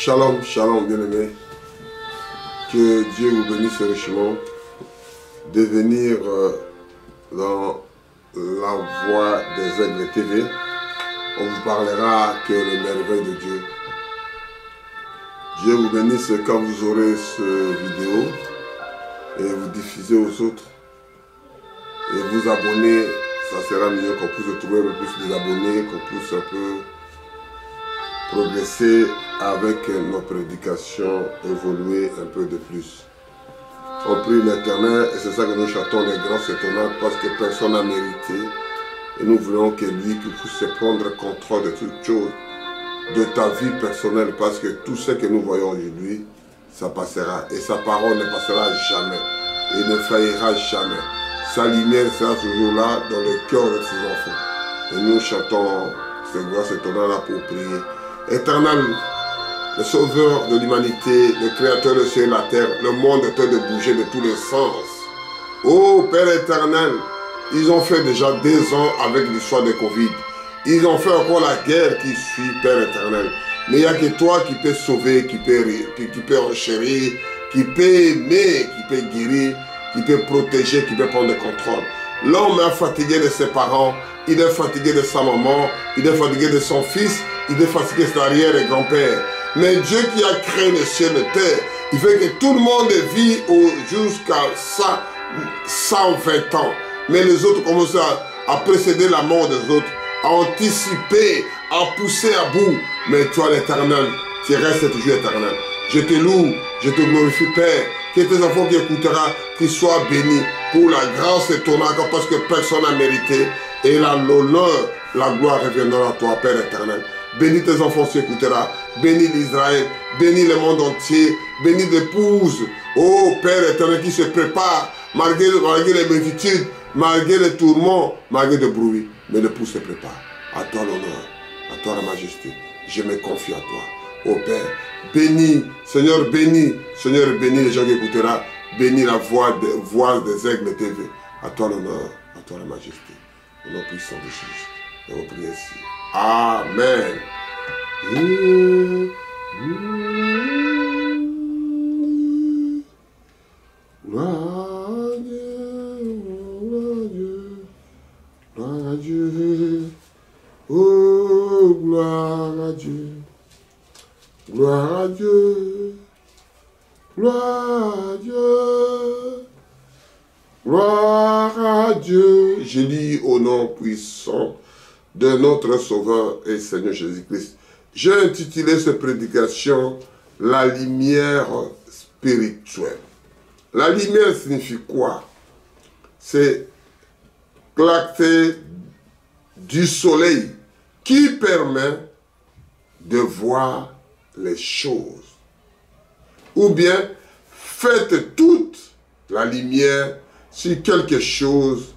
Shalom, shalom, bien-aimés. Que Dieu vous bénisse richement de venir dans la voix des Aigles TV. On vous parlera que les merveilles de Dieu. Dieu vous bénisse quand vous aurez cette vidéo et vous diffusez aux autres. Et vous abonnez, ça sera mieux qu'on puisse trouver un peu plus d'abonnés, qu'on puisse un peu progresser avec nos prédications, évoluer un peu de plus. On prie l'Éternel et c'est ça que nous chantons les grâces étonnantes parce que personne n'a mérité. Et nous voulons que lui qui puisse prendre contrôle de toutes choses, de ta vie personnelle, parce que tout ce que nous voyons aujourd'hui, ça passera. Et sa parole ne passera jamais. Et ne faillira jamais. Sa lumière sera toujours là dans le cœur de ses enfants. Et nous chantons ces grâces étonnantes pour prier. Éternel, le sauveur de l'humanité, le créateur de ciel et la terre, le monde est en train de bouger de tous les sens. Oh Père éternel, ils ont fait déjà 2 ans avec l'histoire de Covid. Ils ont fait encore la guerre qui suit, Père éternel. Mais il n'y a que toi qui peux sauver, qui peut enchérir, qui peut aimer, qui peut guérir, qui peut protéger, qui peut prendre le contrôle. L'homme est fatigué de ses parents, il est fatigué de sa maman, il est fatigué de son fils, il est fatigué de son arrière et grand-père. Mais Dieu qui a créé le ciel et la terre, il fait que tout le monde vit jusqu'à 120 ans. Mais les autres commencent à précéder la mort des autres, à anticiper, à pousser à bout. Mais toi l'Éternel, tu restes toujours éternel. Je te loue, je te glorifie Père, que tes enfants qui écouteront, qu'ils soient bénis pour la grâce étonnante parce que personne n'a mérité. Et l'honneur, la gloire reviendra à toi Père éternel. Bénis tes enfants qui écoutera, bénis l'Israël, bénis le monde entier, bénis l'épouse, oh Père éternel qui se prépare, malgré les multitudes, malgré les tourments, malgré le bruit, mais l'épouse se prépare. À toi l'honneur, à toi la majesté, je me confie à toi. Oh Père, bénis, Seigneur bénis les gens qui écouteront, bénis la voix des Aigles TV. À toi l'honneur, à toi la majesté, au nom puissant de Jésus. Et on prie ainsi. Amen. Gloire à Dieu, gloire à Dieu, oh gloire à Dieu, gloire à Dieu, gloire à Dieu, gloire à Dieu. Je lis au nom puissant de notre Sauveur et Seigneur Jésus-Christ. J'ai intitulé cette prédication « La lumière spirituelle ». La lumière signifie quoi? C'est clarté du soleil qui permet de voir les choses. Ou bien, faites toute la lumière sur quelque chose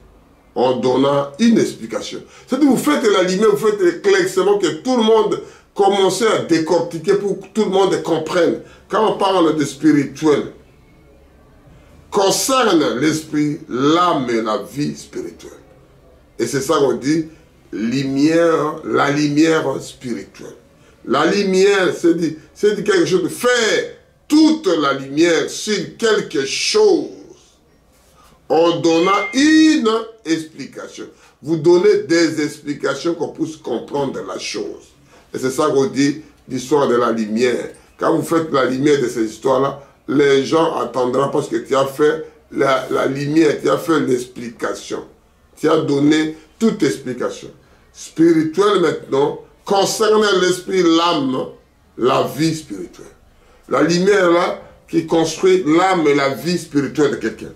en donnant une explication. C'est-à-dire vous faites la lumière, vous faites l'éclaircissement que tout le monde commence à décortiquer pour que tout le monde comprenne. Quand on parle de spirituel, concerne l'esprit, l'âme et la vie spirituelle. Et c'est ça qu'on dit, lumière, la lumière spirituelle. La lumière, c'est dit quelque chose de faire toute la lumière sur quelque chose en donnant une explication. Vous donnez des explications qu'on puisse comprendre la chose. Et c'est ça qu'on dit, l'histoire de la lumière. Quand vous faites la lumière de ces histoires-là, les gens attendront parce que tu as fait la lumière, tu as fait l'explication. Tu as donné toute explication. Spirituelle maintenant, concerne l'esprit, l'âme, la vie spirituelle. La lumière là, qui construit l'âme et la vie spirituelle de quelqu'un.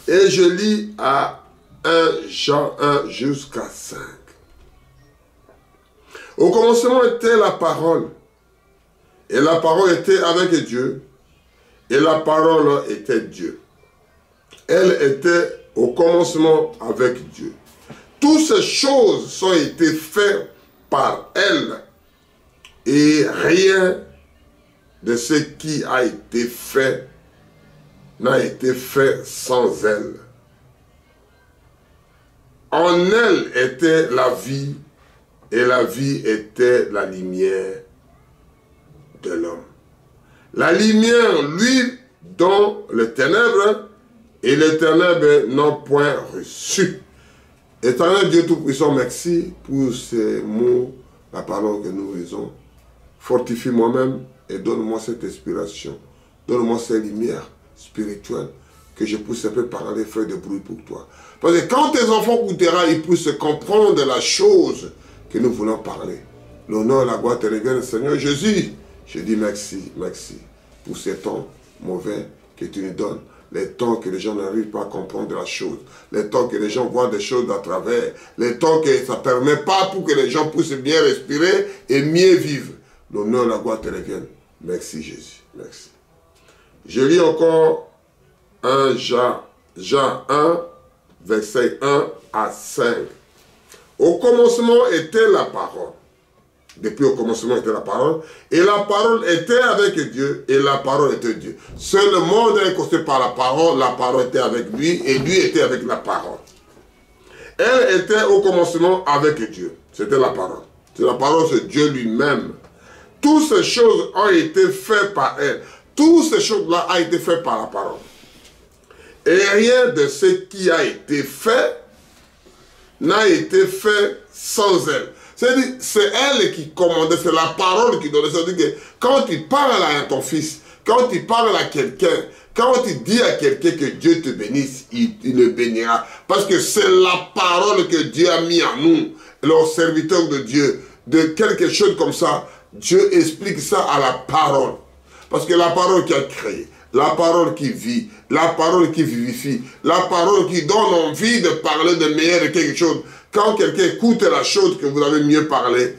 Et je lis à 1 Jean 1 jusqu'à 5. Au commencement était la parole. Et la parole était avec Dieu. Et la parole était Dieu. Elle était au commencement avec Dieu. Toutes ces choses ont été faites par elle. Et rien de ce qui a été fait n'a été fait sans elle. En elle était la vie, et la vie était la lumière de l'homme. La lumière, lui, dans les ténèbres, et les ténèbres n'ont point reçu. Éternel Dieu Tout-Puissant, merci pour ces mots, la parole que nous lisons. Fortifie moi-même et donne-moi cette inspiration. Donne-moi cette lumière spirituelle que je puisse un peu parler, faire de bruit pour toi. Parce que quand tes enfants goûteront, ils puissent comprendre la chose que nous voulons parler. L'honneur et la gloire te reviennent, Seigneur Jésus. Je dis merci, merci pour ces temps mauvais que tu nous donnes. Les temps que les gens n'arrivent pas à comprendre la chose. Les temps que les gens voient des choses à travers. Les temps que ça ne permet pas pour que les gens puissent bien respirer et mieux vivre. L'honneur et la gloire te reviennent. Merci Jésus, merci. Je lis encore 1 Jean 1, verset 1 à 5. Au commencement était la parole. Depuis au commencement était la parole. Et la parole était avec Dieu. Et la parole était Dieu. Seul le monde est construit par la parole était avec lui. Et lui était avec la parole. Elle était au commencement avec Dieu. C'était la parole. C'est la parole, c'est Dieu lui-même. Toutes ces choses ont été faites par elle. Toutes ces choses-là ont été faites par la parole. Et rien de ce qui a été fait n'a été fait sans elle. C'est elle qui commandait, c'est la parole qui donnait. C'est-à-dire que quand tu parles à ton fils, quand tu parles à quelqu'un, quand tu dis à quelqu'un que Dieu te bénisse, il le bénira. Parce que c'est la parole que Dieu a mis en nous, le serviteur de Dieu, de quelque chose comme ça. Dieu explique ça à la parole. Parce que la parole qui a créé, la parole qui vit, la parole qui vivifie, la parole qui donne envie de parler de meilleur de quelque chose. Quand quelqu'un écoute la chose que vous avez mieux parlé,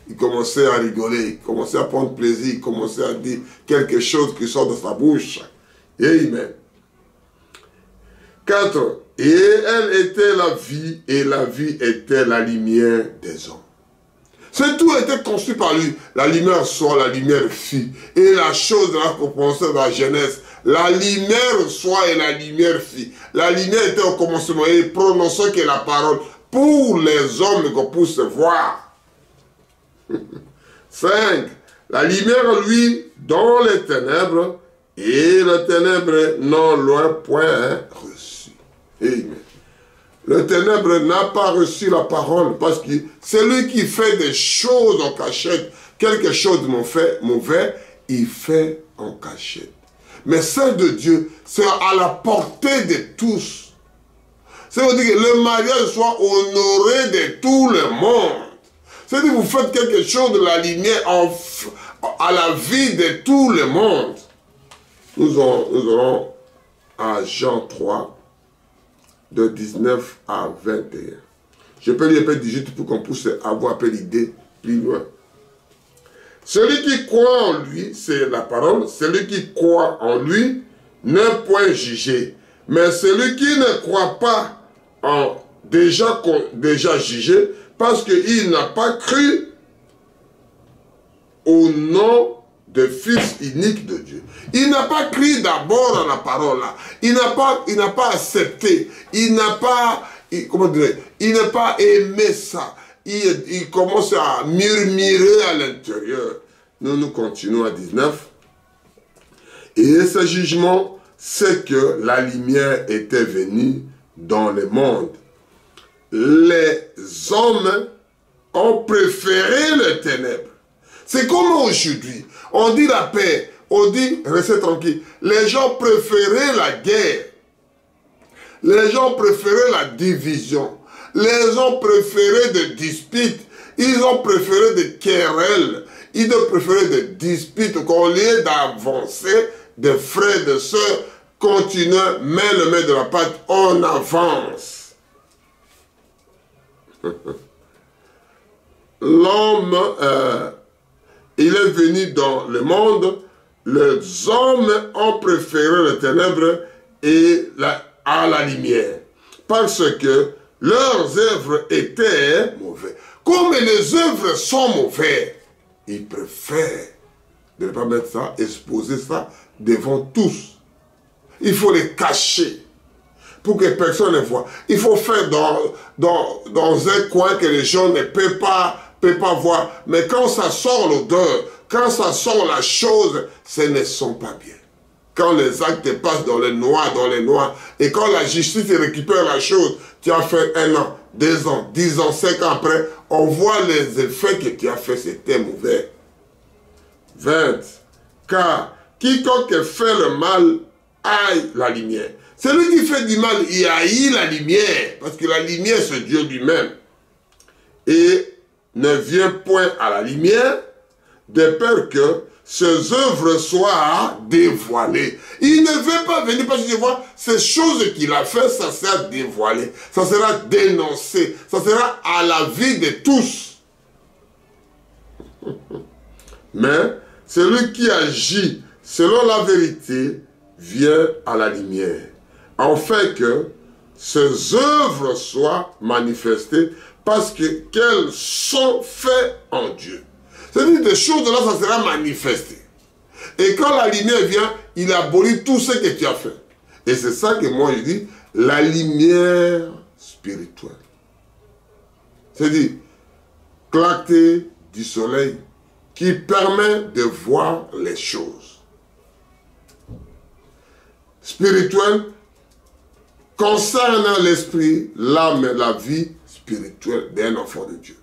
il commençait à rigoler, il commençait à prendre plaisir, il commençait à dire quelque chose qui sort de sa bouche. Amen. 4. Et elle était la vie, et la vie était la lumière des hommes. C'est tout était construit par lui. La lumière soit, la lumière fit. Et la chose là qu'on pensait dans la Genèse, la lumière soit et la lumière fit. La lumière était au commencement et prononçait que la parole pour les hommes qu'on puisse voir. 5. La lumière, lui, dans les ténèbres, et les ténèbres n'ont leur point reçu. Amen. Le ténèbre n'a pas reçu la parole parce que celui qui fait des choses en cachette, quelque chose de mauvais, il fait en cachette. Mais celle de Dieu, c'est à la portée de tous. C'est-à-dire que le mariage soit honoré de tout le monde. C'est-à-dire que vous faites quelque chose de la lumière à la vie de tout le monde. Nous aurons à Jean 3, de 19 à 21. Je peux lire un peu 18 pour qu'on puisse avoir un peu l'idée plus loin. Celui qui croit en lui, c'est la parole, celui qui croit en lui n'est point jugé. Mais celui qui ne croit pas en déjà jugé, parce qu'il n'a pas cru au nom de Fils unique de Dieu. Il n'a pas cru d'abord à la parole là. Il n'a pas accepté. Il n'a pas, comment dire, il n'a pas aimé ça. Il commence à murmurer à l'intérieur. Nous continuons à 19. Et ce jugement, c'est que la lumière était venue dans le monde. Les hommes ont préféré les ténèbres. C'est comme aujourd'hui. On dit la paix, on dit restez tranquille. Les gens préféraient la guerre. Les gens préféraient la division. Les gens préféraient des disputes. Ils ont préféré des querelles. Ils ont préféré des disputes qu'au lieu d'avancer, des frères, des sœurs, continuent, met le main de la pâte, on avance. L'homme, il est venu dans le monde, les hommes ont préféré les ténèbres et à la lumière, parce que leurs œuvres étaient mauvaises. Comme les œuvres sont mauvaises, ils préfèrent de ne pas mettre ça, exposer ça devant tous. Il faut les cacher pour que personne ne voit. Il faut faire dans un coin que les gens ne peuvent pas voir. Mais quand ça sort l'odeur, quand ça sort la chose, ce ne sont pas bien. Quand les actes passent dans les noirs, et quand la justice récupère la chose, tu as fait 1 an, 2 ans, 10 ans, 5 ans après, on voit les effets que tu as fait, c'était mauvais. 20. Car quiconque fait le mal haït la lumière. Celui qui fait du mal, il haït la lumière, parce que la lumière, c'est Dieu lui-même. Et ne vient point à la lumière, de peur que ses œuvres soient dévoilées. Il ne veut pas venir parce qu'il voit ces choses qu'il a fait, ça sera dévoilé, ça sera dénoncé, ça sera à la vue de tous. Mais celui qui agit selon la vérité vient à la lumière, afin que ses œuvres soient manifestées parce qu'elles sont faites en Dieu. C'est-à-dire que des choses là, ça sera manifesté. Et quand la lumière vient, il abolit tout ce que tu as fait. Et c'est ça que moi je dis, la lumière spirituelle. C'est-à-dire, clarté du soleil qui permet de voir les choses. Spirituelle concerne l'esprit, l'âme et la vie spirituelle d'un enfant de Dieu.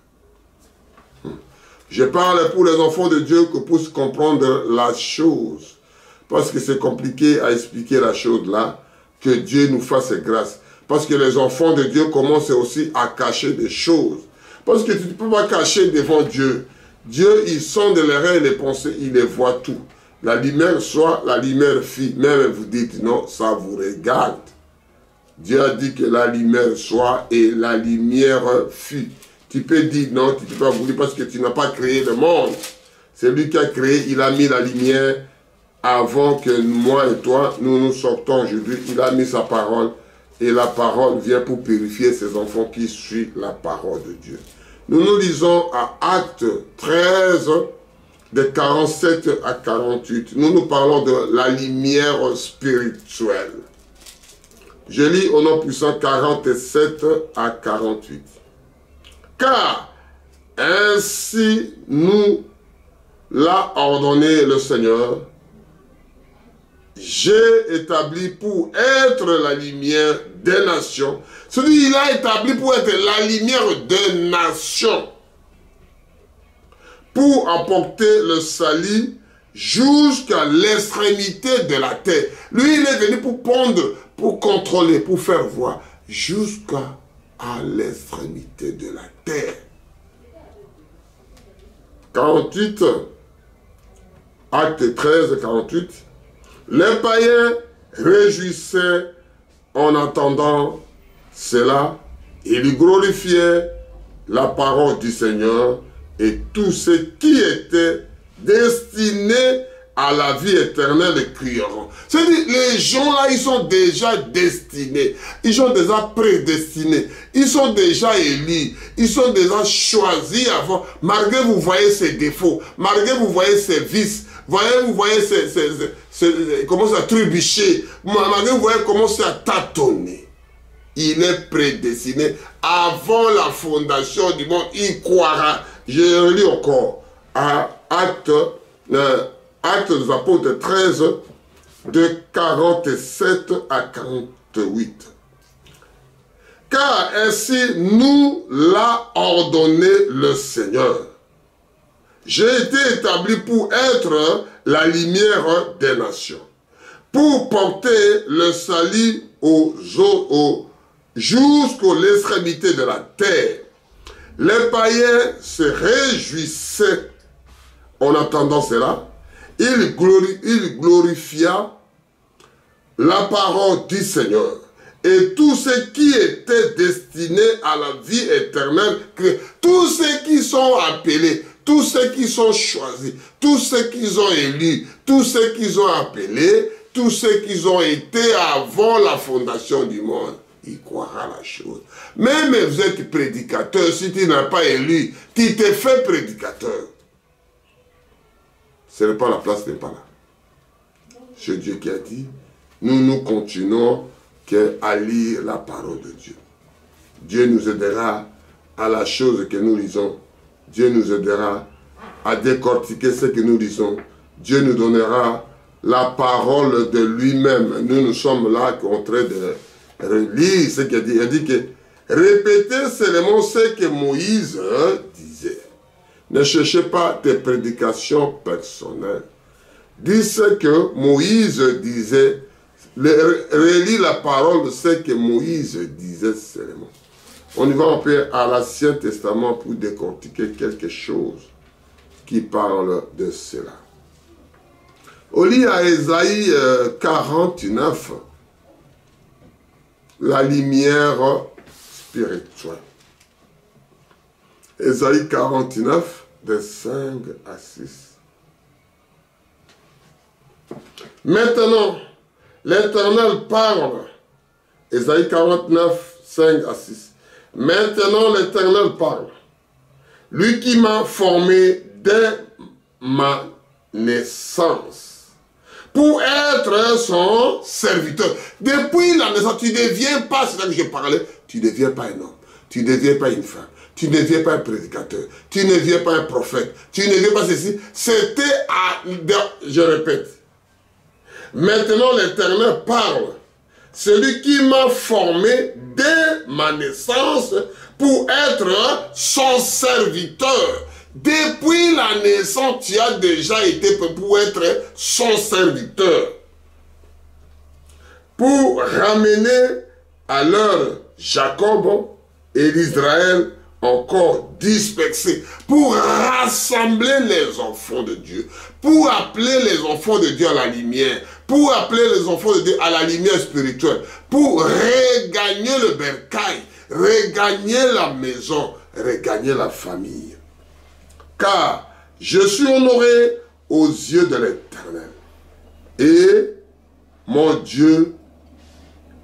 Je parle pour les enfants de Dieu que pour comprendre la chose. Parce que c'est compliqué à expliquer la chose là. Que Dieu nous fasse grâce. Parce que les enfants de Dieu commencent aussi à cacher des choses. Parce que tu ne peux pas cacher devant Dieu. Dieu, il sonde les reins et les pensées, il les voit tout. La lumière soit, la lumière fit. Même vous dites non, ça vous regarde. Dieu a dit que la lumière soit et la lumière fut. Tu peux dire non, tu ne peux pas vouloir parce que tu n'as pas créé le monde. C'est lui qui a créé, il a mis la lumière avant que moi et toi, nous sortons aujourd'hui. Il a mis sa parole et la parole vient pour purifier ses enfants qui suivent la parole de Dieu. Nous lisons à Actes 13, de 47 à 48. Nous parlons de la lumière spirituelle. Je lis au nom puissant 47 à 48. Car ainsi nous l'a ordonné le Seigneur, j'ai établi pour être la lumière des nations. Celui il a établi pour être la lumière des nations, pour apporter le salut jusqu'à l'extrémité de la terre. Lui, il est venu pour pondre, pour contrôler, pour faire voir, jusqu'à l'extrémité de la terre. 48, acte 13, 48. Les païens réjouissaient en entendant cela, et ils glorifiaient la parole du Seigneur, et tous ceux qui étaient destinés à la vie éternelle crieront. C'est-à-dire, les gens là, ils sont déjà destinés, ils sont déjà prédestinés, ils sont déjà élus, ils sont déjà choisis avant, malgré vous voyez ses défauts, malgré vous voyez ses vices, vous voyez comment ça trébucher, malgré vous voyez comment ça tâtonner. Il est prédestiné avant la fondation du monde, il croira. Je relis encore à Actes des Apôtres 13, de 47 à 48. Car ainsi nous l'a ordonné le Seigneur. J'ai été établi pour être la lumière des nations, pour porter le salut jusqu'aux extrémités de la terre. Les païens se réjouissaient en entendant cela. Il glorifia la parole du Seigneur. Et tous ceux qui étaient destinés à la vie éternelle, tous ceux qui sont appelés, tous ceux qui sont choisis, tous ceux qui ont élus, tous ceux qui ont appelés, tous ceux qui ont été avant la fondation du monde, il croira la chose. Même vous êtes prédicateur, si tu n'as pas élu, tu t'es fait prédicateur. Ce n'est pas la place, n'est pas là. C'est Dieu qui a dit, nous continuons à lire la parole de Dieu. Dieu nous aidera à la chose que nous lisons. Dieu nous aidera à décortiquer ce que nous disons, Dieu nous donnera la parole de lui-même. Nous sommes là en train de relire ce qu'il dit. Il dit que répétez seulement ce que Moïse disait. Ne cherchez pas tes prédications personnelles. Dis ce que Moïse disait. Relis la parole de ce que Moïse disait seulement. On y va un peu à l'Ancien Testament pour décortiquer quelque chose qui parle de cela. On lit à Ésaïe 49, la lumière spirituelle. Ésaïe 49, de 5 à 6. Maintenant, l'Éternel parle. Ésaïe 49, 5 à 6. Maintenant, l'Éternel parle. Lui qui m'a formé dès ma naissance pour être son serviteur. Depuis la naissance, tu ne deviens pas, c'est là que je parlais, tu ne deviens pas un homme, tu ne deviens pas une femme, tu ne deviens pas un prédicateur, tu ne deviens pas un prophète, tu ne deviens pas ceci. C'était à... Je répète. Maintenant, l'Éternel parle. Celui qui m'a formé dès ma naissance pour être son serviteur. Depuis la naissance, tu as déjà été pour être son serviteur. Pour ramener à l'heure Jacob et l'Israël encore dispersés. Pour rassembler les enfants de Dieu. Pour appeler les enfants de Dieu à la lumière. Pour appeler les enfants de Dieu à la lumière spirituelle. Pour regagner le bercail. Regagner la maison. Regagner la famille. Car je suis honoré aux yeux de l'Éternel. Et mon Dieu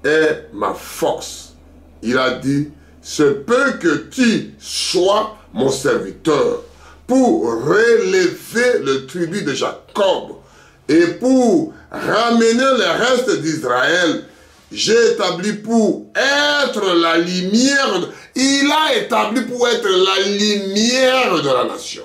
est ma force. Il a dit, se peut que tu sois mon serviteur pour relever le tribut de Jacob et pour ramener le reste d'Israël. J'ai établi pour être la lumière. Il a établi pour être la lumière de la nation.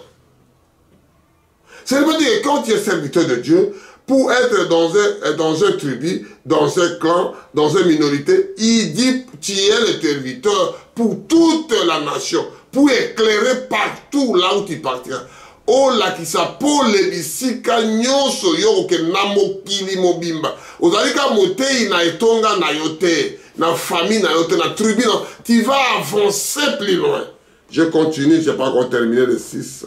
C'est-à-dire que quand tu es serviteur de Dieu, pour être dans un tribu, dans un clan, dans une minorité, il dit tu es le serviteur pour toute la nation, pour éclairer partout là où tu partiras. Oh la kisa po lebisika nyoso yo ke namokili mobimba. Ozalika motei na etonga na yote, na famille na yote, na tribu, tu vas avancer plus loin. Je continue, je n'ai pas encore terminé le 6.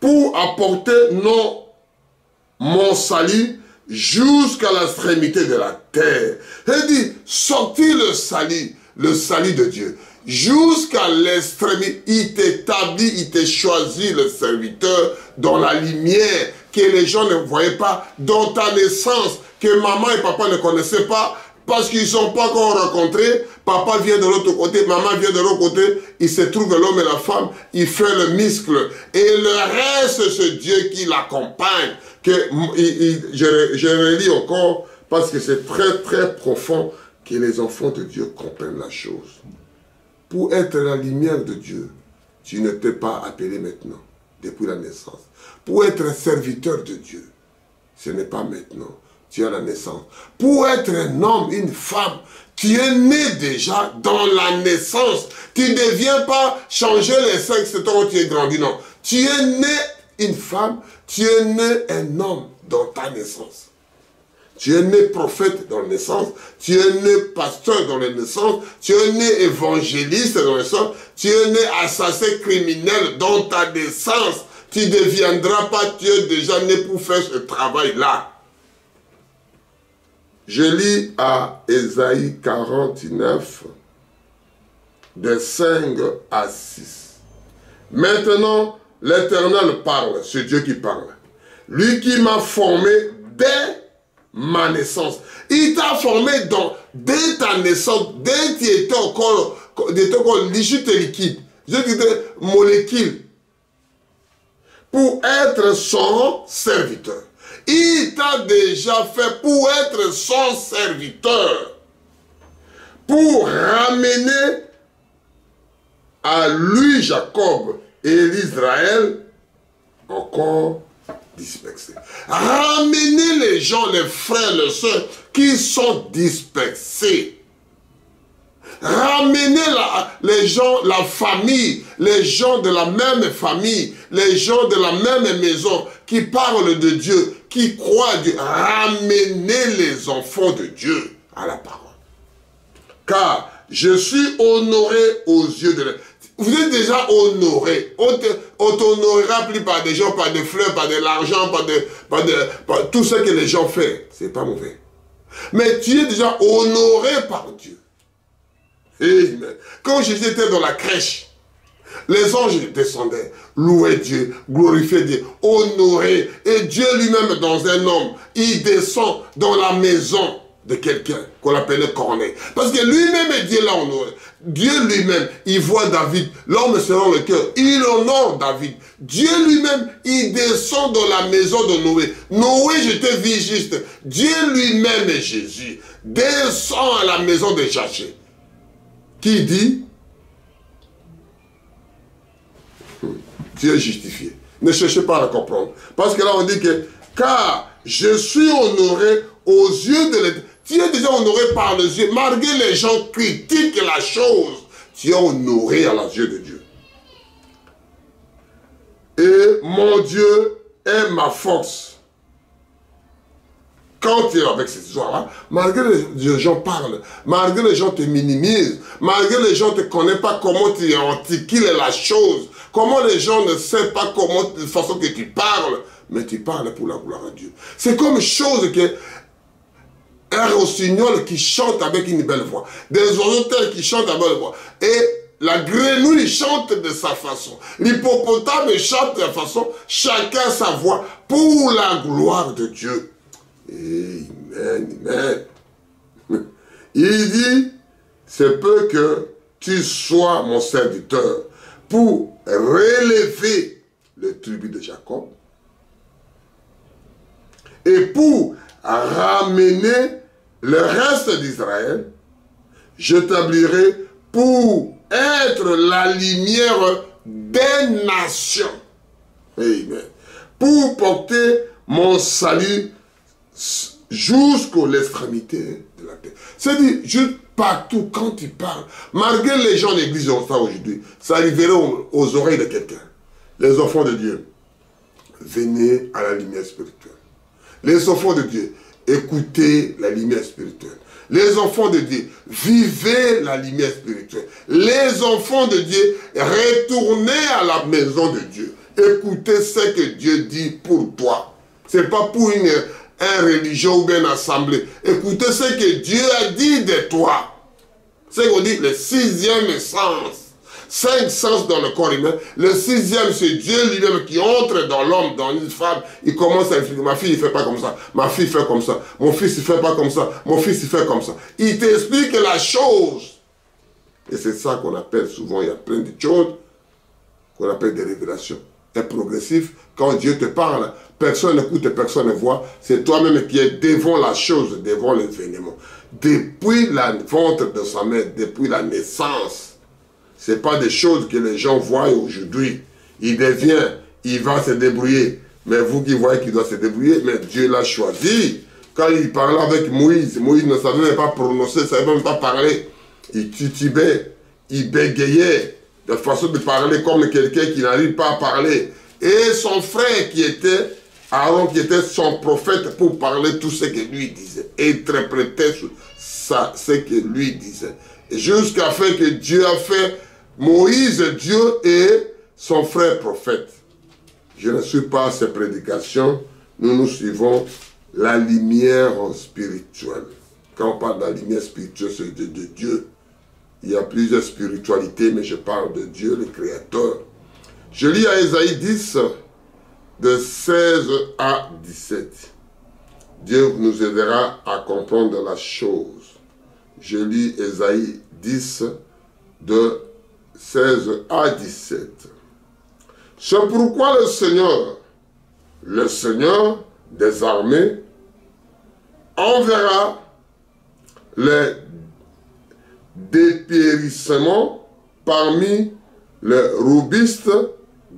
Pour apporter mon salut jusqu'à l'extrémité de la terre. Il dit, sortir le salut de Dieu. Jusqu'à l'extrémité, il t'établit, il t'a choisi le serviteur dans la lumière que les gens ne voyaient pas, dans ta naissance, que maman et papa ne connaissaient pas, parce qu'ils ne sont pas encore rencontrés. Papa vient de l'autre côté, maman vient de l'autre côté, il se trouve l'homme et la femme, il fait le muscle. Et le reste, c'est Dieu qui l'accompagne. Je relis encore, parce que c'est très très profond que les enfants de Dieu comprennent la chose. Pour être la lumière de Dieu, tu ne t'es pas appelé maintenant, depuis la naissance. Pour être un serviteur de Dieu, ce n'est pas maintenant, tu as la naissance. Pour être un homme, une femme, tu es né déjà dans la naissance. Tu ne deviens pas changer les sexes quand tu es grandi, non. Tu es né une femme, tu es né un homme dans ta naissance. Tu es né prophète dans la naissance, tu es né pasteur dans la naissance, tu es né évangéliste dans la naissance, tu es né assassin criminel dans ta naissance. Tu ne deviendras pas, tu es déjà né pour faire ce travail-là. Je lis à Ésaïe 49, de 5 à 6. Maintenant, l'Éternel parle, c'est Dieu qui parle. Lui qui m'a formé dès ma naissance. Il t'a formé dès ta naissance, dès que tu étais encore liquide, je disais molécule, pour être son serviteur. Il t'a déjà fait pour être son serviteur, pour ramener à lui Jacob et l'Israël encore dispersé. Ramenez les gens, les frères, les sœurs qui sont dispersés. Ramenez les gens, la famille, les gens de la même famille, les gens de la même maison qui parlent de Dieu, qui croient à Dieu. Ramenez les enfants de Dieu à la parole. Car je suis honoré aux yeux de... Vous êtes déjà honoré. On ne t'honorera plus par des gens, par des fleurs, par de l'argent, par tout ce que les gens font. Ce n'est pas mauvais. Mais tu es déjà honoré par Dieu. Amen. Quand Jésus était dans la crèche, les anges descendaient, louaient Dieu, glorifiaient Dieu, honoraient. Et Dieu lui-même, dans un homme, il descend dans la maison de quelqu'un qu'on appelait Corneille. Parce que lui-même, Dieu l'a honoré. Dieu lui-même, il voit David, l'homme selon le cœur, il honore David. Dieu lui-même, il descend dans la maison de Noé. Noé, je te vis juste. Dieu lui-même, Jésus, descend à la maison de Jaché. Qui dit, tu es justifié. Ne cherchez pas à la comprendre. Parce que là, on dit que, car je suis honoré aux yeux de l'Éternel. Tu es déjà honoré par les yeux. Malgré les gens critiquent la chose, tu es honoré à la yeux de Dieu. Et mon Dieu est ma force. Quand tu es avec cette histoire-là, malgré les gens parlent, malgré les gens te minimisent, malgré les gens ne te connaissent pas comment tu antiquiles la chose, comment les gens ne savent pas comment, de façon que tu parles, mais tu parles pour la gloire de Dieu. C'est comme chose que un rossignol qui chante avec une belle voix, des oiseaux qui chantent avec une belle voix, et la grenouille chante de sa façon, l'hippopotame chante de sa façon, chacun sa voix, pour la gloire de Dieu. Amen, amen. Il dit, c'est peu que tu sois mon serviteur pour relever le tribut de Jacob et pour ramener le reste d'Israël. J'établirai pour être la lumière des nations. Amen. Pour porter mon salut jusqu'aux extrémités de la terre. C'est-à-dire, juste partout, quand tu parles, malgré les gens de l'église aujourd'hui, ça arriverait aux oreilles de quelqu'un. Les enfants de Dieu, venez à la lumière spirituelle. Les enfants de Dieu, écoutez la lumière spirituelle. Les enfants de Dieu, vivez la lumière spirituelle. Les enfants de Dieu, retournez à la maison de Dieu. Écoutez ce que Dieu dit pour toi. Ce n'est pas pour une religion ou bien une assemblée. Écoutez ce que Dieu a dit de toi. C'est qu'on dit le sixième sens. 5 sens dans le corps humain. Le sixième, c'est Dieu lui-même qui entre dans l'homme, dans une femme. Il commence à expliquer, ma fille, il ne fait pas comme ça. Ma fille fait comme ça. Mon fils, il ne fait pas comme ça. Mon fils, il fait comme ça. Il t'explique la chose. Et c'est ça qu'on appelle souvent, il y a plein de choses qu'on appelle des révélations. C'est progressif. Quand Dieu te parle, personne n'écoute, personne ne voit. C'est toi-même qui es devant la chose, devant l'événement. Depuis la ventre de sa mère, depuis la naissance, ce n'est pas des choses que les gens voient aujourd'hui. Il devient, il va se débrouiller. Mais vous qui voyez qu'il doit se débrouiller, mais Dieu l'a choisi. Quand il parlait avec Moïse, Moïse ne savait même pas prononcer, ne savait même pas parler. Il titubait, il bégayait, de façon de parler comme quelqu'un qui n'arrive pas à parler. Et son frère qui était, Aaron, qui était son prophète pour parler tout ce que lui disait, interpréter ce que lui disait. Jusqu'à ce que Dieu a fait Moïse, Dieu et son frère prophète. Je ne suis pas à ces prédications, nous suivons la lumière spirituelle. Quand on parle de la lumière spirituelle, c'est de Dieu. Il y a plusieurs spiritualités, mais je parle de Dieu, le Créateur. Je lis à Ésaïe 10, de 16 à 17. Dieu nous aidera à comprendre la chose. Je lis Ésaïe 10, de 16 à 17. C'est pourquoi le Seigneur des armées, enverra les dépérissements parmi les roubistes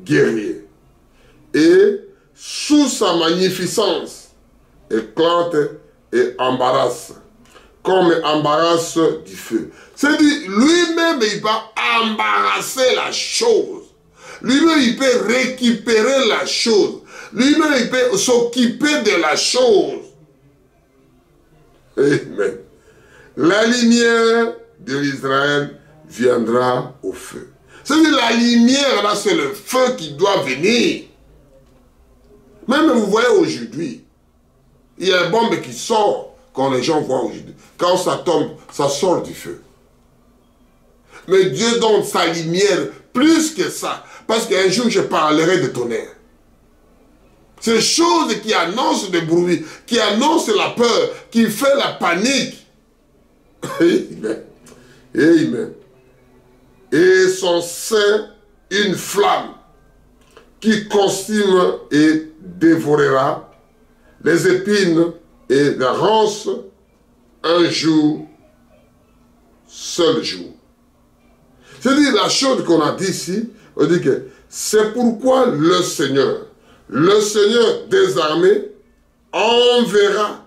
guerrier. Et sous sa magnificence, éclate et embarrasse, comme embarrasse du feu. C'est-à-dire, lui-même, il va embarrasser la chose. Lui-même, il peut récupérer la chose. Lui-même, il peut s'occuper de la chose. Amen. La lumière de l'Israël viendra au feu. C'est-à-dire, la lumière, là, c'est le feu qui doit venir. Même vous voyez aujourd'hui, il y a une bombe qui sort quand les gens voient aujourd'hui. Quand ça tombe, ça sort du feu. Mais Dieu donne sa lumière plus que ça. Parce qu'un jour, je parlerai de tonnerre. C'est chose qui annonce le bruit, qui annonce la peur, qui fait la panique. Amen. Amen. Et son sein, une flamme qui consume et dévorera les épines et les ronces un jour, seul jour. C'est-à-dire la chose qu'on a dit ici, on dit que c'est pourquoi le Seigneur des armées, enverra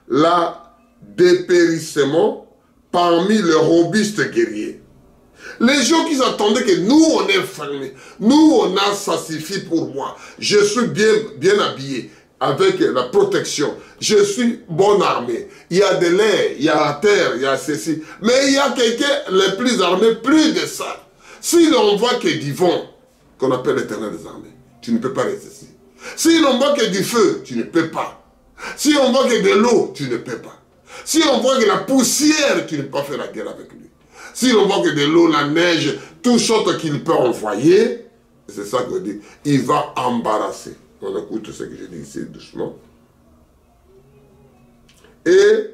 la dépérissement parmi les robustes guerriers. Les gens qui attendaient que nous, on est fermés, nous, on a, ça suffit pour moi. Je suis bien habillé, avec la protection. Je suis bon armé. Il y a de l'air, il y a la terre, il y a ceci. Mais il y a quelqu'un, le plus armé, plus de ça. S'il envoie que du vent, qu'on appelle l'Éternel des armées, tu ne peux pas résister. S'il envoie que du feu, tu ne peux pas. Si on voit que de l'eau, tu ne peux pas. Si on voit que la poussière, tu ne peux pas faire la guerre avec lui. Si on voit que de l'eau, la neige, tout sorte qu'il peut envoyer, c'est ça qu'on dit, il va embarrasser. On écoute ce que je dis ici doucement. Et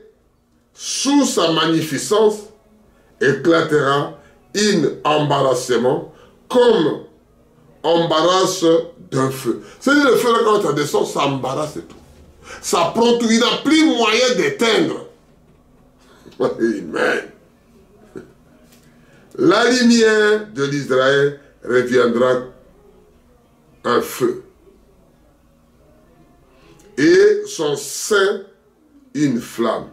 sous sa magnificence éclatera un embarrassement comme embarrasse d'un feu. C'est-à-dire le feu, là, quand ça descend, ça embarrasse tout. Ça prend tout. Il n'a plus moyen d'éteindre. Amen. La lumière de l'Israël reviendra un feu. Et son sein, une flamme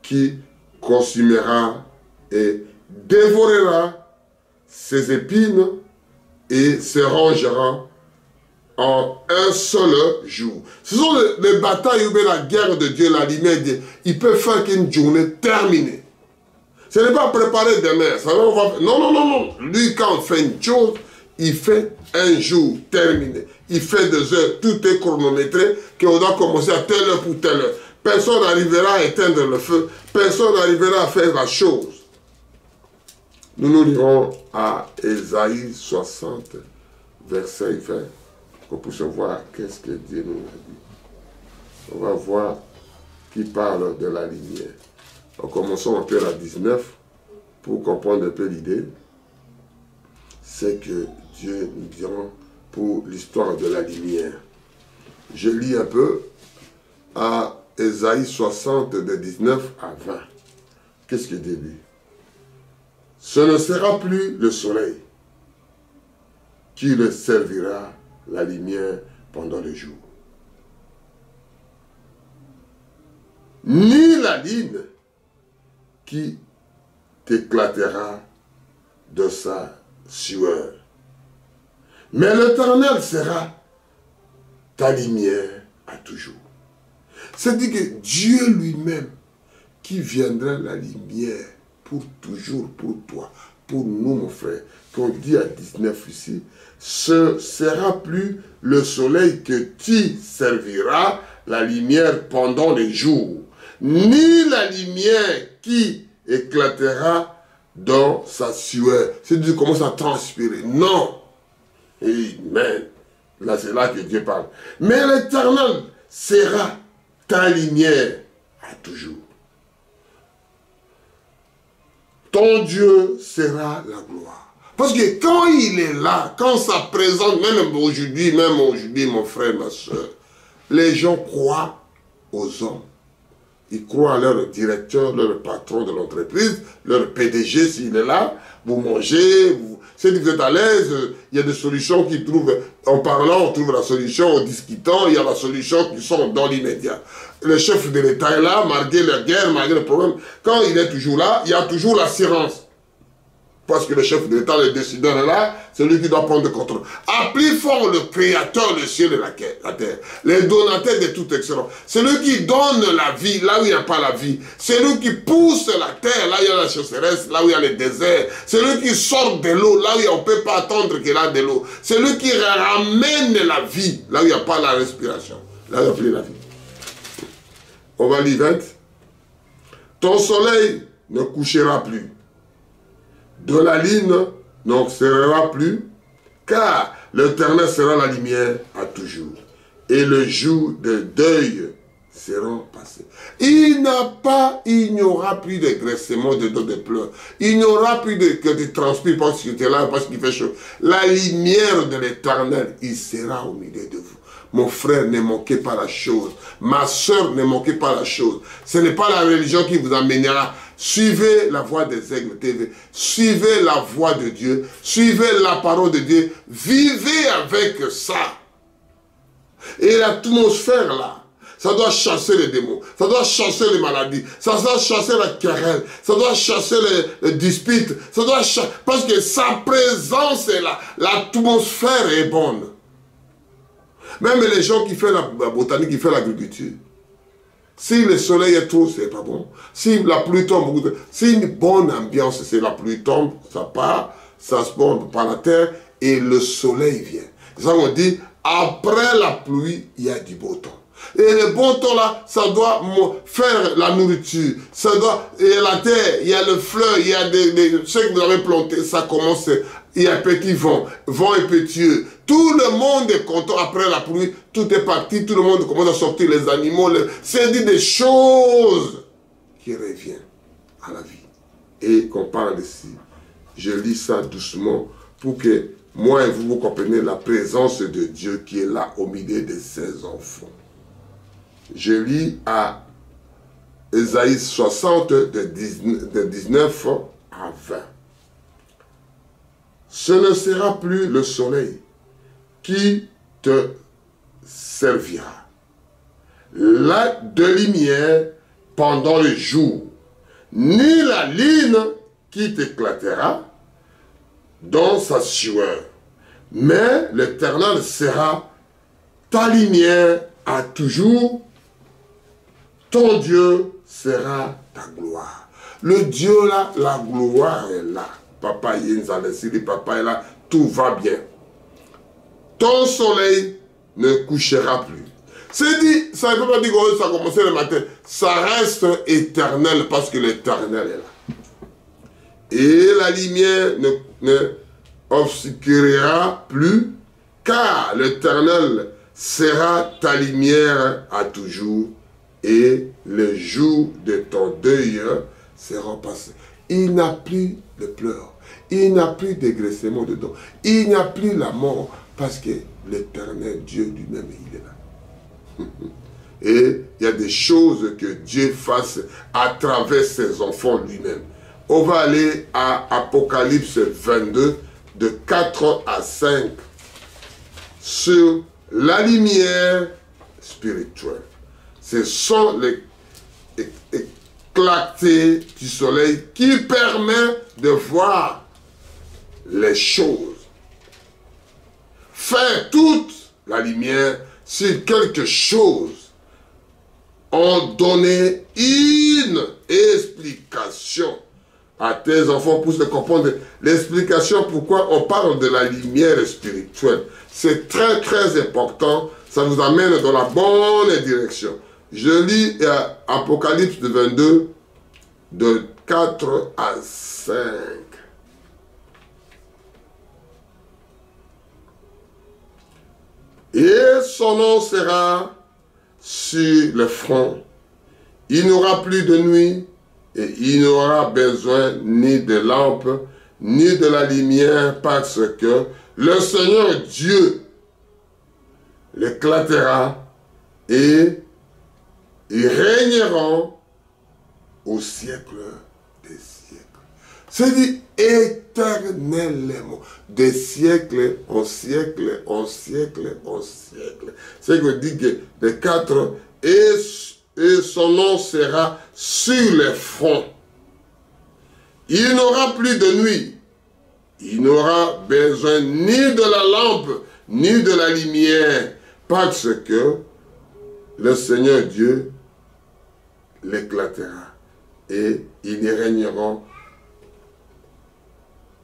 qui consumera et dévorera ses épines et se rangera en un seul jour. Ce sont les batailles où la guerre de Dieu, la lumière de Dieu, il peut faire qu'une journée terminée. Ce n'est pas préparé demain. Ça va... Non, non, non, non. Lui, quand on fait une chose, il fait un jour terminé. Il fait 2 heures. Tout est chronométré, qu'on doit commencer à telle heure pour telle heure. Personne n'arrivera à éteindre le feu. Personne n'arrivera à faire la chose. Nous nous lirons à Ésaïe 60, verset 20, pour qu'on puisse voir qu'est-ce que Dieu nous a dit. On va voir qui parle de la lumière. En commençant un peu à la 19, pour comprendre un peu l'idée, c'est que Dieu nous dit pour l'histoire de la lumière. Je lis un peu à Ésaïe 60, de 19 à 20. Qu'est-ce que Dieu dit? Ce ne sera plus le soleil qui le servira la lumière pendant le jour, ni la lune qui t'éclatera de sa sueur. Mais l'Éternel sera ta lumière à toujours. C'est-à-dire que Dieu lui-même qui viendra la lumière pour toujours, pour toi, pour nous, mon frère, qu'on dit à 19 ici, ce sera plus le soleil que tu serviras la lumière pendant les jours, ni la lumière qui éclatera dans sa sueur. C'est-à-dire commence à transpirer. Non. Amen. Là, c'est là que Dieu parle. Mais l'Éternel sera ta lumière à toujours. Ton Dieu sera la gloire. Parce que quand il est là, quand ça présente, même aujourd'hui, mon frère, ma soeur, les gens croient aux hommes. ils croient à leur directeur, leur patron de l'entreprise, leur PDG s'il est là. Vous mangez, si vous êtes à l'aise, il y a des solutions qu'ils trouvent. En parlant, on trouve la solution, en discutant, il y a la solution qui sont dans l'immédiat. Le chef de l'État est là, malgré la guerre, malgré le problème. Quand il est toujours là, il y a toujours l'assurance. Parce que le chef de l'État, le décideur est là, c'est lui qui doit prendre le contrôle. À plus fort le créateur, le ciel et la terre, les donateurs de tout excellent. C'est lui qui donne la vie là où il n'y a pas la vie. C'est lui qui pousse la terre là où il y a la sécheresse, là où il y a le désert. C'est lui qui sort de l'eau là où on ne peut pas attendre qu'il y a de l'eau. C'est lui qui ramène la vie là où il n'y a pas la respiration. Là où il n'y a plus la vie. On va lire 20. Ton soleil ne couchera plus. De la lune n'obscurera plus, car l'Éternel sera la lumière à toujours, et le jour de deuil seront passés. Il n'y aura plus de graissement, de pleurs. Il n'y aura plus de transpire parce que tu es là, parce qu'il fait chaud. La lumière de l'Éternel, il sera au milieu de vous. Mon frère, ne manquez pas la chose. Ma soeur, ne manquez pas la chose. Ce n'est pas la religion qui vous amènera. Suivez la voie des Aigles TV. Suivez la voie de Dieu. Suivez la parole de Dieu. Vivez avec ça. Et l'atmosphère là, ça doit chasser les démons. Ça doit chasser les maladies. Ça doit chasser la querelle. Ça doit chasser les disputes. Ça doit chasser, parce que sa présence est là. L'atmosphère est bonne. Même les gens qui font la botanique, qui font l'agriculture. Si le soleil est trop, c'est pas bon. Si la pluie tombe, c'est une bonne ambiance. Si la pluie tombe, ça part, ça se bombe par la terre et le soleil vient. C'est ça qu'on dit, après la pluie, il y a du beau temps. Et le bon temps là, ça doit faire la nourriture. Ça doit, il y a la terre, il y a le fleuve, il y a ce que vous avez planté, ça commence. Il y a petit vent, vent impétueux. Tout le monde est content après la pluie. Tout est parti, tout le monde commence à sortir les animaux. C'est dit des choses qui reviennent à la vie. Et qu'on parle ici. Je lis ça doucement pour que moi et vous compreniez la présence de Dieu qui est là au milieu de ses enfants. Je lis à Ésaïe 60 de 19 à 20. Ce ne sera plus le soleil qui te servira, la de lumière pendant le jour, ni la lune qui t'éclatera dans sa sueur, mais l'Éternel sera ta lumière à toujours, ton Dieu sera ta gloire. Le Dieu là, la gloire est là. Papa Yenzalesili, papa est là, tout va bien. Ton soleil ne couchera plus. C'est dit, ça ne veut pas dire que ça a commencé le matin. Ça reste éternel parce que l'éternel est là. Et la lumière ne obscurera plus, car l'éternel sera ta lumière à toujours, et le jour de ton deuil sera passé. Il n'a plus de pleurs. Il n'y a plus dégraissement dedans. Il n'y a plus la mort parce que l'éternel Dieu lui-même, il est là. Et il y a des choses que Dieu fasse à travers ses enfants lui-même. On va aller à Apocalypse 22, de 4 à 5, sur la lumière spirituelle. Ce sont les clarté du soleil qui permet de voir les choses. Faire toute la lumière sur quelque chose en donner une explication à tes enfants pour se comprendre l'explication pourquoi on parle de la lumière spirituelle. C'est très très important, ça nous amène dans la bonne direction. Je lis Apocalypse 22, de 4 à 5. Et son nom sera sur le front. Il n'aura plus de nuit, et il n'aura besoin ni de lampe, ni de la lumière, parce que le Seigneur Dieu l'éclatera et ils régneront au siècle des siècles. C'est dit éternellement, des siècles en siècle, en siècle, en siècle. C'est que dit que les quatre, et son nom sera sur les fronts. Il n'aura plus de nuit. Il n'aura besoin ni de la lampe, ni de la lumière, parce que le Seigneur Dieu l'éclatera et ils y régneront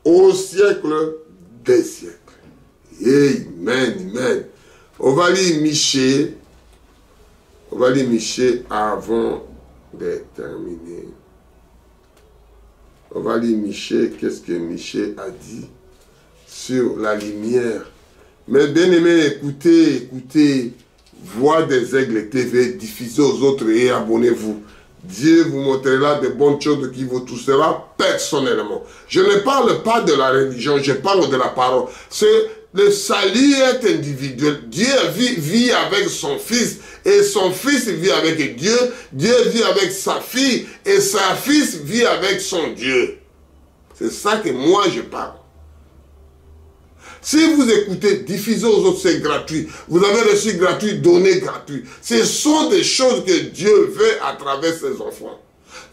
au siècle des siècles. Amen, amen. On va lire Michée. On va lire Michée avant de terminer. On va lire Michée. Qu'est-ce que Michée a dit sur la lumière? Mais bien aimé, écoutez, écoutez. Voix des Aigles TV, diffusez aux autres et abonnez-vous. Dieu vous montrera de bonnes choses qui vous touchera personnellement. Je ne parle pas de la religion, je parle de la parole. Le salut est individuel. Dieu vit avec son Fils et son Fils vit avec Dieu. Dieu vit avec sa fille et sa fille vit avec son Dieu. C'est ça que moi je parle. Si vous écoutez, diffusez aux autres, c'est gratuit. Vous avez reçu gratuit, donnez gratuit. Ce sont des choses que Dieu veut à travers ses enfants.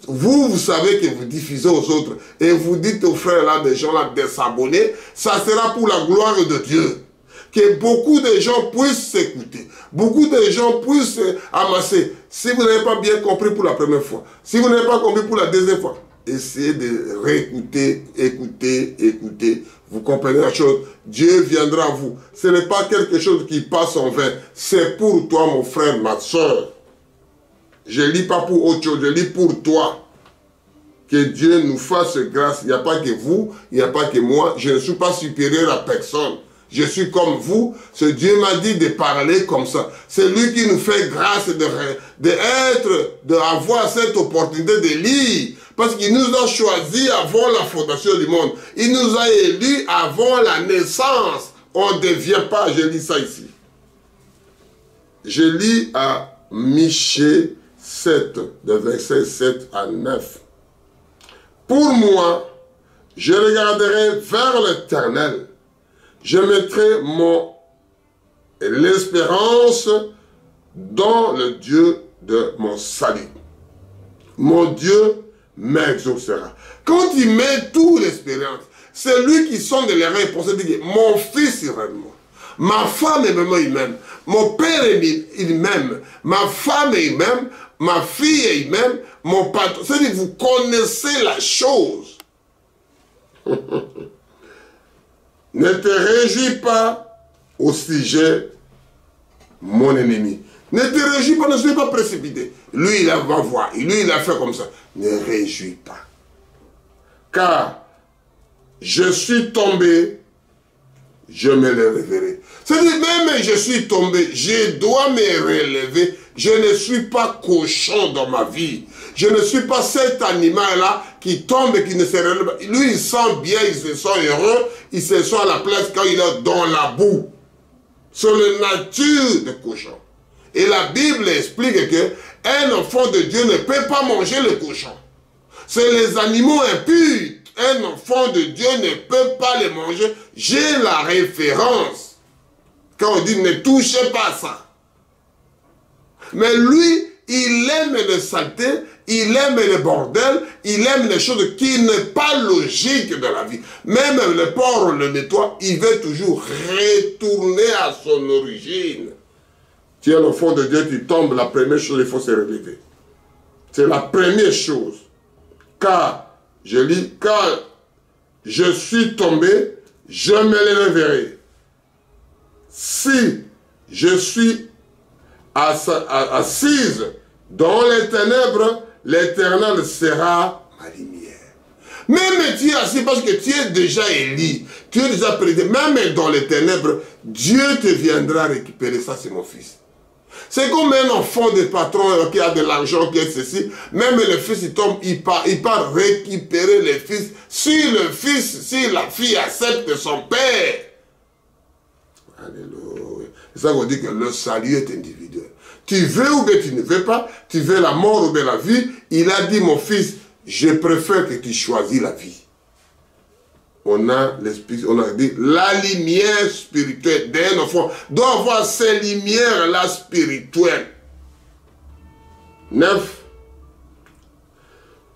Vous savez que vous diffusez aux autres et vous dites aux frères là, des gens là, de s'abonner. Ça sera pour la gloire de Dieu. Que beaucoup de gens puissent s'écouter. Beaucoup de gens puissent amasser. Si vous n'avez pas bien compris pour la première fois, si vous n'avez pas compris pour la deuxième fois, essayez de réécouter, écouter, écouter. Vous comprenez la chose, Dieu viendra à vous. Ce n'est pas quelque chose qui passe en vain. C'est pour toi, mon frère, ma soeur. Je ne lis pas pour autre chose, je lis pour toi. Que Dieu nous fasse grâce. Il n'y a pas que vous, il n'y a pas que moi. Je ne suis pas supérieur à personne. Je suis comme vous. Ce Dieu m'a dit de parler comme ça. C'est lui qui nous fait grâce d'avoir cette opportunité de lire. Parce qu'il nous a choisis avant la fondation du monde. Il nous a élus avant la naissance. On ne devient pas, je lis ça ici. Je lis à Michée 7, de verset 7 à 9. Pour moi, je regarderai vers l'Éternel. Je mettrai l'espérance dans le Dieu de mon salut. Mon Dieu m'exaucera. Quand il met toute l'espérance, c'est lui qui sonde les reins pour se dire, mon fils il m'aime, ma femme il m'aime, mon père il m'aime, ma femme il m'aime, ma fille il m'aime, mon patron. C'est-à-dire, vous connaissez la chose. Ne te réjouis pas au sujet, mon ennemi. Ne te réjouis pas, ne sois pas précipité. Lui, il va voir. Lui, il a fait comme ça. Ne réjouis pas. Car je suis tombé, je me relèverai. C'est-à-dire, même je suis tombé, je dois me relever. Je ne suis pas cochon dans ma vie. Je ne suis pas cet animal-là qui tombe et qui ne se relève pas. Lui, il sent bien, il se sent heureux, il se sent à la place quand il est dans la boue. C'est la nature de cochon. Et la Bible explique que un enfant de Dieu ne peut pas manger le cochon. C'est les animaux impurs. Un enfant de Dieu ne peut pas les manger. J'ai la référence. Quand on dit ne touchez pas à ça. Mais lui, il aime les saletés, il aime les bordels, il aime les choses qui ne sont pas logiques de la vie. Même le porc, le nettoie, il veut toujours retourner à son origine. Tu es l'enfant de Dieu, tu tombes, la première chose, il faut se relever. C'est la première chose. Car, je lis, car je suis tombé, je me relèverai. Si je suis assise dans les ténèbres, l'Éternel sera ma lumière. Même tu es assis parce que tu es déjà élu, tu es déjà prédé, même dans les ténèbres, Dieu te viendra récupérer. Ça, c'est mon fils. C'est comme un enfant de patron qui a de l'argent, qui est ceci. Même le fils, il tombe, il part récupérer le fils. Si le fils, si la fille accepte son père. Alléluia. C'est ça qu'on dit que le salut est individuel. Tu veux ou bien tu ne veux pas, tu veux la mort ou bien la vie. Il a dit, mon fils, je préfère que tu choisis la vie. On a l'esprit, on a dit, la lumière spirituelle d'un enfant doit avoir ces lumières-là spirituelles. 9.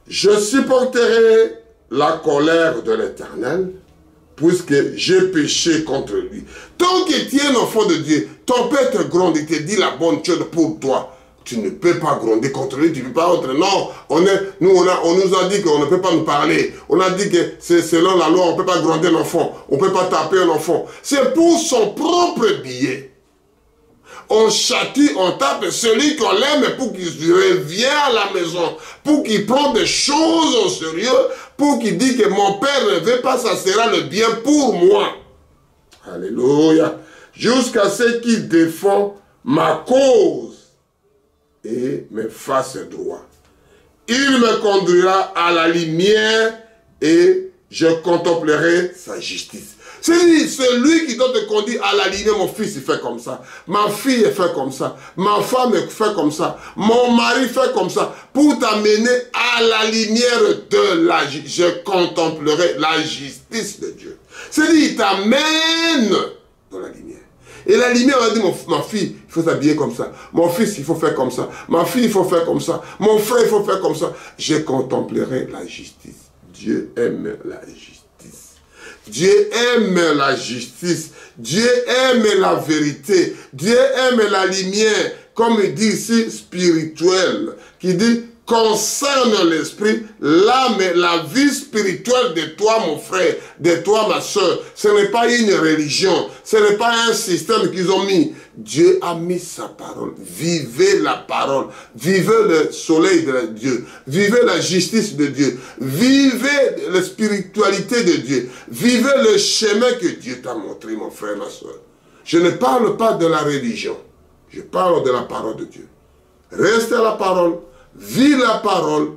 Je supporterai la colère de l'Éternel, puisque j'ai péché contre lui. Tant que tu es un enfant de Dieu, ton père te gronde, il te dit la bonne chose pour toi. Tu ne peux pas gronder contre lui, tu ne peux pas entre. Non, on nous a dit qu'on ne peut pas nous parler. On a dit que c'est selon la loi, on ne peut pas gronder un enfant. On ne peut pas taper un enfant. C'est pour son propre billet. On châtie, on tape celui qu'on aime pour qu'il revienne à la maison, pour qu'il prenne des choses au sérieux, pour qu'il dise que mon père ne veut pas, ça sera le bien pour moi. Alléluia. Jusqu'à ce qu'il défend ma cause et me fasse droit. Il me conduira à la lumière et je contemplerai sa justice. C'est lui qui doit te conduire à la lumière. Mon fils, il fait comme ça. Ma fille, elle fait comme ça. Ma femme, elle fait comme ça. Mon mari fait comme ça. Pour t'amener à la lumière de la justice. Je contemplerai la justice de Dieu. C'est-à-dire, il t'amène dans la lumière. Et la lumière, on a dit, ma fille, il faut s'habiller comme ça. Mon fils, il faut faire comme ça. Ma fille, il faut faire comme ça. Mon frère, il faut faire comme ça. Je contemplerai la justice. Dieu aime la justice. Dieu aime la justice. Dieu aime la vérité. Dieu aime la lumière. Comme il dit ici, spirituelle. Qui dit, concerne l'esprit, l'âme et la vie spirituelle de toi, mon frère, de toi, ma soeur. Ce n'est pas une religion, ce n'est pas un système qu'ils ont mis. Dieu a mis sa parole. Vivez la parole. Vivez le soleil de Dieu. Vivez la justice de Dieu. Vivez la spiritualité de Dieu. Vivez le chemin que Dieu t'a montré, mon frère, ma soeur. Je ne parle pas de la religion. Je parle de la parole de Dieu. Restez à la parole. Vivez la parole,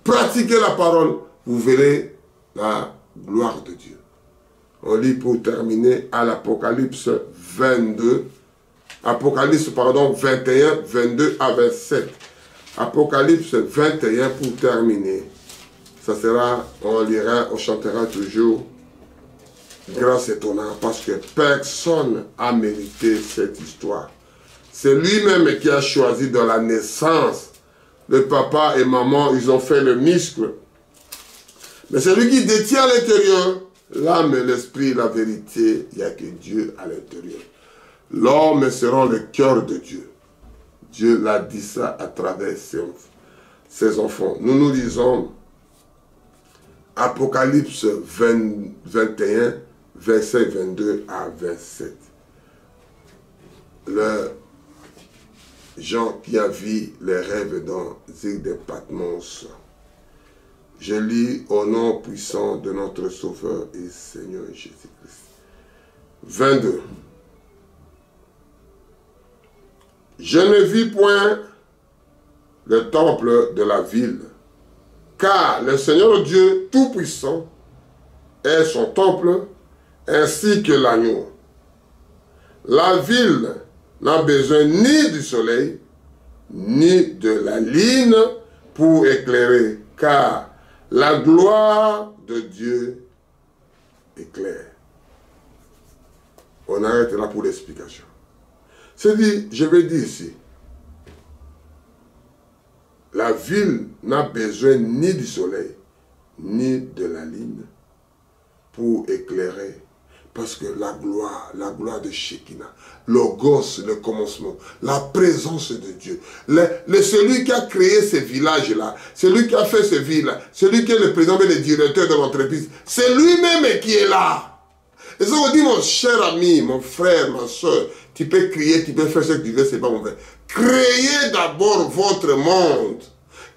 pratiquez la parole, vous verrez la gloire de Dieu. On lit pour terminer à l'Apocalypse 22, Apocalypse, pardon, 21, 22 à 27. Apocalypse 21 pour terminer. Ça sera, on lira, on chantera toujours grâce étonnante parce que personne n'a mérité cette histoire. C'est lui-même qui a choisi de la naissance. Le papa et maman, ils ont fait le muscle. Mais celui qui détient à l'intérieur, l'âme, l'esprit, la vérité, il n'y a que Dieu à l'intérieur. L'homme sera le cœur de Dieu. Dieu l'a dit ça à travers ses enfants. Nous lisons Apocalypse 21, verset 22 à 27. Le Jean qui a vu les rêves dans l'île de Patmos. Je lis au nom puissant de notre Sauveur et Seigneur Jésus-Christ. 22. Je ne vis point le temple de la ville, car le Seigneur Dieu Tout-Puissant est son temple, ainsi que l'agneau. La ville n'a besoin ni du soleil, ni de la lune pour éclairer, car la gloire de Dieu éclaire. On arrête là pour l'explication. C'est dit, je vais dire ici, la ville n'a besoin ni du soleil, ni de la lune pour éclairer. Parce que la gloire de Shekinah, Logos, le commencement, la présence de Dieu, celui qui a créé ces villages-là, celui qui a fait ces villes-là, celui qui est le président et le directeur de l'entreprise, c'est lui-même qui est là. Et ça vous dit, mon cher ami, mon frère, ma soeur, tu peux crier, tu peux faire ce que tu veux, c'est pas mon frère. Créez d'abord votre monde.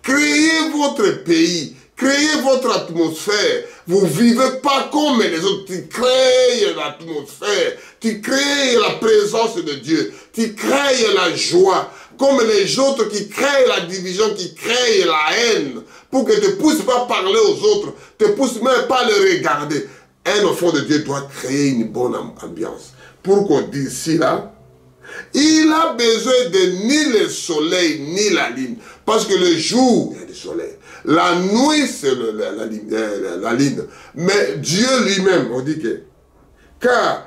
Créez votre pays. Créez votre atmosphère. Vous ne vivez pas comme les autres. Tu crées l'atmosphère. Tu crées la présence de Dieu. Tu crées la joie. Comme les autres qui créent la division, qui créent la haine. Pour que tu ne puisses pas parler aux autres. Tu ne puisses même pas les regarder. Un enfant de Dieu doit créer une bonne ambiance. Pour qu'on dise ici là, Il a besoin de ni le soleil, ni la lune. Parce que le jour, il y a du soleil. La nuit, c'est la lune. Mais Dieu lui-même, on dit que, car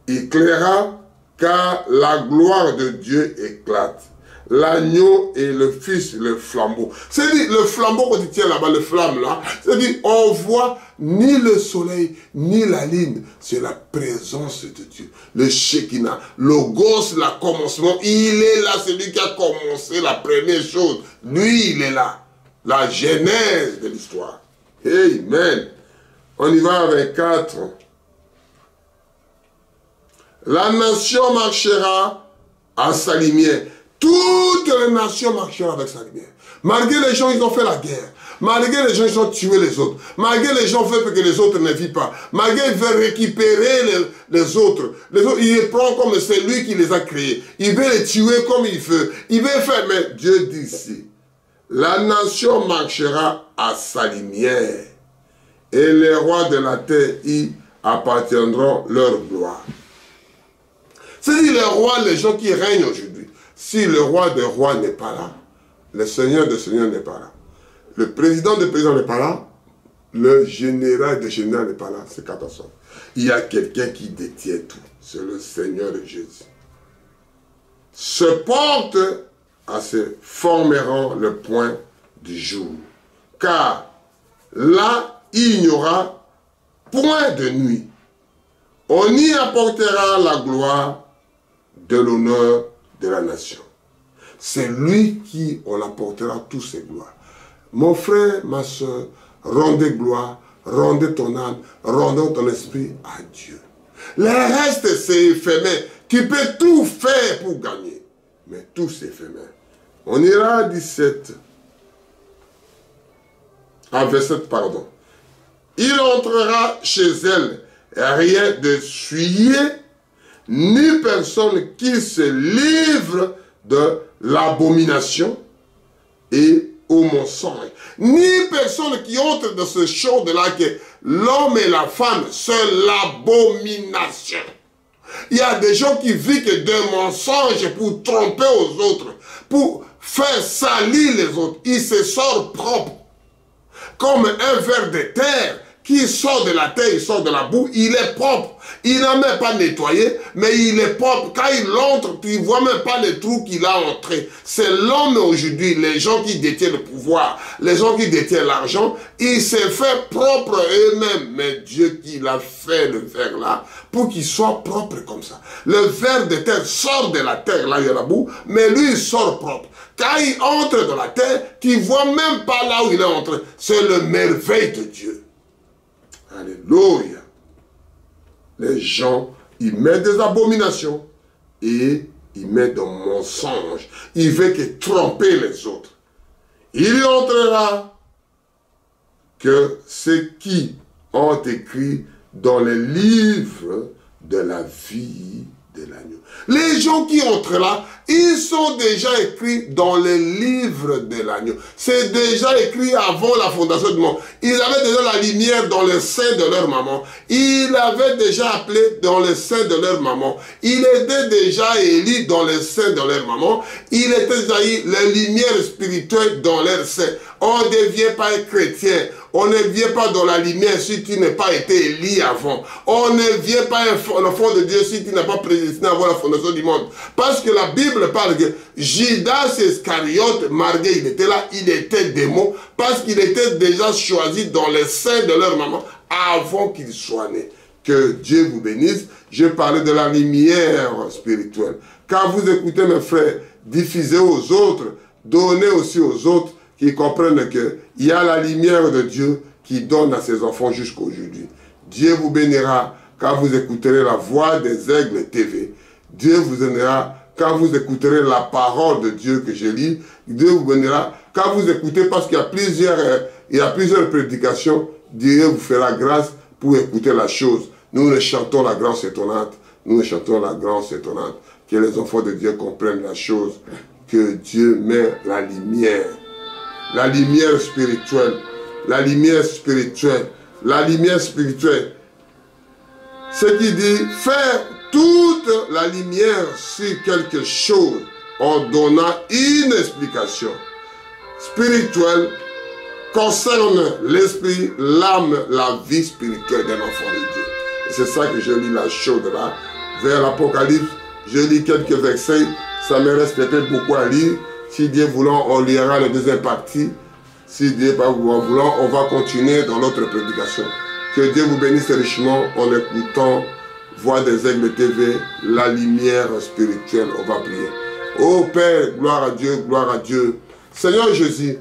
il éclaira, car la gloire de Dieu éclate. L'agneau et le fils, le flambeau. C'est-à-dire, le flambeau qu'on tient là-bas, le flamme là, c'est-à-dire, on voit ni le soleil, ni la lune. C'est la présence de Dieu. Le Shekinah, le Logos, le commencement, il est là, celui qui a commencé la première chose. Lui, il est là. La genèse de l'histoire. Amen. On y va avec 4. La nation marchera à sa lumière. Toutes les nations marcheront avec sa lumière. Malgré les gens, ils ont fait la guerre. Malgré les gens, ils ont tué les autres. Malgré les gens, fait que les autres ne vivent pas. Malgré ils veulent récupérer les autres. Il les prend comme c'est lui qui les a créés. Il veut les tuer comme il veut. Il veut faire, mais Dieu dit ici, la nation marchera à sa lumière. Et les rois de la terre y appartiendront leur gloire. C'est-à-dire les rois, les gens qui règnent aujourd'hui. Si le roi des rois n'est pas là, le seigneur des seigneurs n'est pas là, le président des présidents n'est pas là, le général des généraux n'est pas là, c'est catastrophe. Il y a quelqu'un qui détient tout, c'est le Seigneur de Jésus. Se porte à se formeront le point du jour, car là, il n'y aura point de nuit. On y apportera la gloire de l'honneur de la nation. C'est lui qui on apportera toutes ses gloires. Mon frère, ma soeur, rendez gloire, rendez ton âme, rendez ton esprit à Dieu. Le reste, c'est éphémère. Tu peux tout faire pour gagner, mais tout c'est éphémère. On ira à 17. À 27, pardon. Il entrera chez elle, rien de souillé, ni personne qui se livre de l'abomination et au mensonge. Ni personne qui entre dans ce chose-là que l'homme et la femme, c'est l'abomination. Il y a des gens qui vivent que des mensonges pour tromper aux autres, pour faire salir les autres. Ils se sortent propres. Comme un ver de terre qui sort de la terre, il sort de la boue, il est propre. Il n'a même pas nettoyé, mais il est propre. Quand il entre, tu ne vois même pas les trous qu'il a entrés. C'est l'homme aujourd'hui, les gens qui détiennent le pouvoir, les gens qui détiennent l'argent, ils se font propre eux-mêmes. Mais Dieu qui l'a fait le verre là, pour qu'il soit propre comme ça. Le ver de terre sort de la terre, là il y a la boue, mais lui il sort propre. Quand il entre dans la terre, tu ne vois même pas là où il est entré. C'est le merveille de Dieu. Alléluia. Les gens, ils mettent des abominations et ils mettent des mensonges. Ils veulent que tromper les autres. Il y entrera que ceux qui ont écrit dans les livres de la vie de l'agneau. Les gens qui entrent là, ils sont déjà écrits dans les livres de l'agneau. C'est déjà écrit avant la fondation du monde. Ils avaient déjà la lumière dans le sein de leur maman. Ils avaient déjà appelé dans le sein de leur maman. Ils étaient déjà élus dans le sein de leur maman. Ils étaient déjà eu la lumière spirituelle dans leur sein. On ne devient pas un chrétien. On ne vient pas dans la lumière si tu n'as pas été élu avant. On ne vient pas l'enfant de Dieu si tu n'as pas prédestiné avant la fondation du monde. Parce que la Bible parle que Judas Iscariote, malgré il était là, il était démon, parce qu'il était déjà choisi dans le sein de leur maman avant qu'il soit né. Que Dieu vous bénisse. Je parlais de la lumière spirituelle. Quand vous écoutez mes frères, diffusez aux autres, donnez aussi aux autres, qui comprennent qu'il y a la lumière de Dieu qui donne à ses enfants jusqu'à aujourd'hui. Dieu vous bénira quand vous écouterez la voix des aigles TV. Dieu vous bénira quand vous écouterez la parole de Dieu que je lis. Dieu vous bénira quand vous écoutez, parce qu'il y a plusieurs prédications. Dieu vous fera grâce pour écouter la chose. Nous ne chantons la grâce étonnante. Nous ne chantons la grâce étonnante. Que les enfants de Dieu comprennent la chose. Que Dieu met la lumière. La lumière spirituelle, la lumière spirituelle, la lumière spirituelle. Ce qui dit, faire toute la lumière sur quelque chose en donnant une explication spirituelle concerne l'esprit, l'âme, la vie spirituelle d'un enfant de Dieu. Et c'est ça que je lis la chose là, vers l'Apocalypse. Je lis quelques versets, ça me reste peut-être beaucoup à lire. Si Dieu voulant, on lira la deuxième partie. Si Dieu pas voulant, on va continuer dans notre prédication. Que Dieu vous bénisse richement en écoutant Voix des Aigles TV, la lumière spirituelle. On va prier. Oh Père, gloire à Dieu, gloire à Dieu. Seigneur Jésus,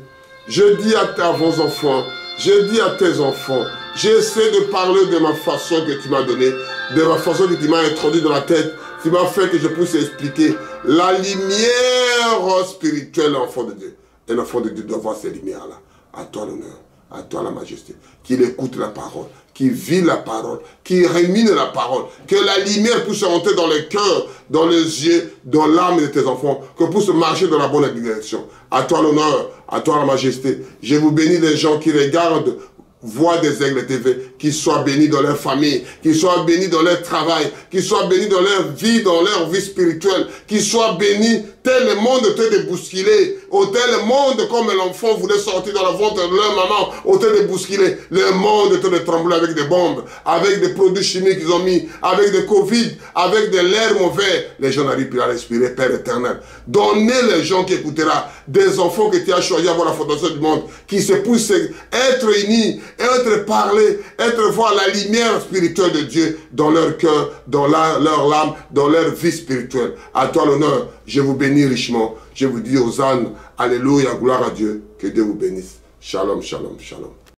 je dis à vos enfants, je dis à tes enfants, j'essaie de parler de ma façon que tu m'as donnée, de ma façon que tu m'as introduit dans la tête, tu m'as fait que je puisse expliquer la lumière spirituelle, enfant de Dieu. Un enfant de Dieu doit voir ces lumières-là. À toi l'honneur, à toi la majesté. Qu'il écoute la parole, qu'il vit la parole, qu'il rémine la parole. Que la lumière puisse rentrer dans les cœurs, dans les yeux, dans l'âme de tes enfants. Que puisse marcher dans la bonne direction. À toi l'honneur, à toi la majesté. Je vous bénis les gens qui regardent Voix des Aigles TV, qu'ils soient bénis dans leur famille, qu'ils soient bénis dans leur travail, qu'ils soient bénis dans leur vie spirituelle, qu'ils soient bénis tel le monde était débousculé, ou tel le monde comme l'enfant voulait sortir dans la ventre de leur maman, ou tel débousculé, le monde était de trembler avec des bombes, avec des produits chimiques qu'ils ont mis, avec des Covid, avec de l'air mauvais. Les gens n'arrivent plus à respirer, Père éternel. Donnez les gens qui écoutera des enfants que tu as choisi avant la fondation du monde, qui se poussent être unis, être parlé, être voir la lumière spirituelle de Dieu dans leur cœur, dans leur âme, dans leur vie spirituelle. À toi l'honneur, je vous bénis richement. Je vous dis aux ânes, alléluia, gloire à Dieu, que Dieu vous bénisse. Shalom, shalom, shalom.